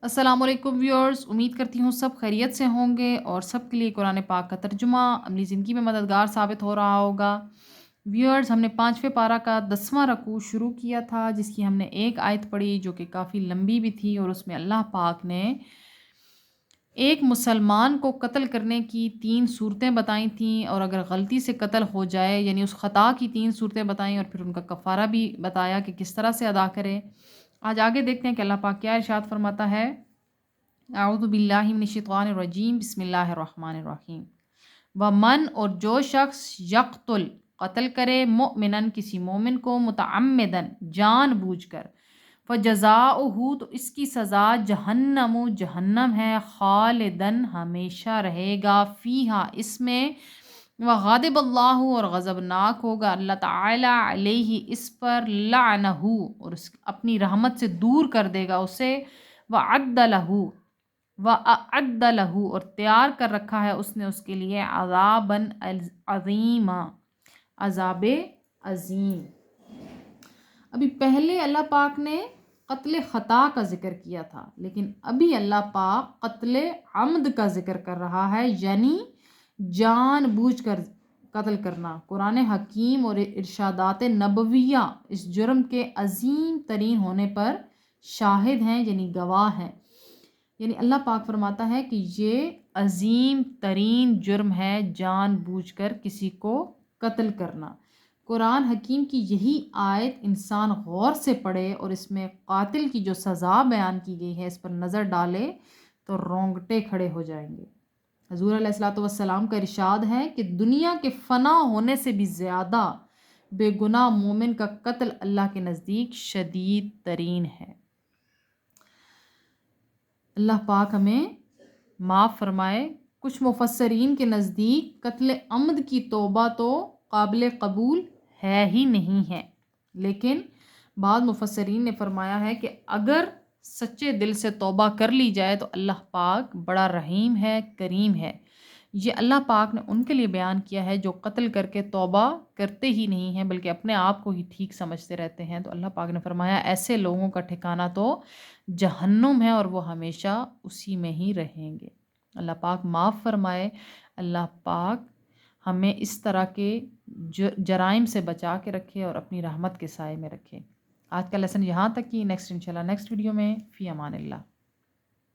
السلام علیکم ویورز، امید کرتی ہوں سب خیریت سے ہوں گے اور سب کے لیے قرآن پاک کا ترجمہ عملی زندگی میں مددگار ثابت ہو رہا ہوگا۔ ویورز، ہم نے 5ویں پارہ کا 10واں رکوع شروع کیا تھا، جس کی ہم نے ایک آیت پڑھی جو کہ کافی لمبی بھی تھی، اور اس میں اللہ پاک نے ایک مسلمان کو قتل کرنے کی 3 صورتیں بتائی تھیں، اور اگر غلطی سے قتل ہو جائے یعنی اس خطا کی 3 صورتیں بتائیں، اور پھر ان کا کفارہ بھی بتایا کہ کس طرح سے ادا کرے۔ آج آگے دیکھتے ہیں کہ اللہ پاک کیا ارشاد فرماتا ہے۔ اعوذ باللہ من الشیطان الرجیم، بسم اللہ الرحمن الرحیم۔ ومن، اور جو شخص یقتل قتل کرے مؤمنن کسی مومن کو متعمدن جان بوجھ کر، فجزاؤہ تو اس کی سزا جہنم جہنم ہے، خالدن ہمیشہ رہے گا، فیہا اس میں، وغضب اللہ اور غضبناک ہوگا اللہ تعالی علیہ اس پر، لعنہ اور اپنی رحمت سے دور کر دے گا اسے، وعد لہ وَأَعَدَّ لَهُ اور تیار کر رکھا ہے اس نے اس کے لیے عذابًا عظیما، عذاب عظیم۔ ابھی پہلے اللہ پاک نے قتل خطا کا ذکر کیا تھا، لیکن ابھی اللہ پاک قتل عمد کا ذکر کر رہا ہے، یعنی جان بوجھ کر قتل کرنا۔ قرآن حکیم اور ارشادات نبویہ اس جرم کے عظیم ترین ہونے پر شاہد ہیں، یعنی گواہ ہیں۔ یعنی اللہ پاک فرماتا ہے کہ یہ عظیم ترین جرم ہے جان بوجھ کر کسی کو قتل کرنا۔ قرآن حکیم کی یہی آیت انسان غور سے پڑھے اور اس میں قاتل کی جو سزا بیان کی گئی ہے اس پر نظر ڈالے تو رونگٹے کھڑے ہو جائیں گے۔ حضور علیہ الصلوۃ والسلام کا ارشاد ہے کہ دنیا کے فنا ہونے سے بھی زیادہ بے گناہ مومن کا قتل اللہ کے نزدیک شدید ترین ہے۔ اللہ پاک ہمیں معاف فرمائے۔ کچھ مفسرین کے نزدیک قتل عمد کی توبہ تو قابل قبول ہے ہی نہیں ہے، لیکن بعض مفسرین نے فرمایا ہے کہ اگر سچے دل سے توبہ کر لی جائے تو اللہ پاک بڑا رحیم ہے، کریم ہے۔ یہ اللہ پاک نے ان کے لیے بیان کیا ہے جو قتل کر کے توبہ کرتے ہی نہیں ہیں بلکہ اپنے آپ کو ہی ٹھیک سمجھتے رہتے ہیں۔ تو اللہ پاک نے فرمایا ایسے لوگوں کا ٹھکانہ تو جہنم ہے اور وہ ہمیشہ اسی میں ہی رہیں گے۔ اللہ پاک معاف فرمائے، اللہ پاک ہمیں اس طرح کے جرائم سے بچا کے رکھے اور اپنی رحمت کے سائے میں رکھے۔ آج کا لیسن یہاں تک کی، نیکسٹ انشاءاللہ نیکسٹ ویڈیو میں، فی امان اللہ۔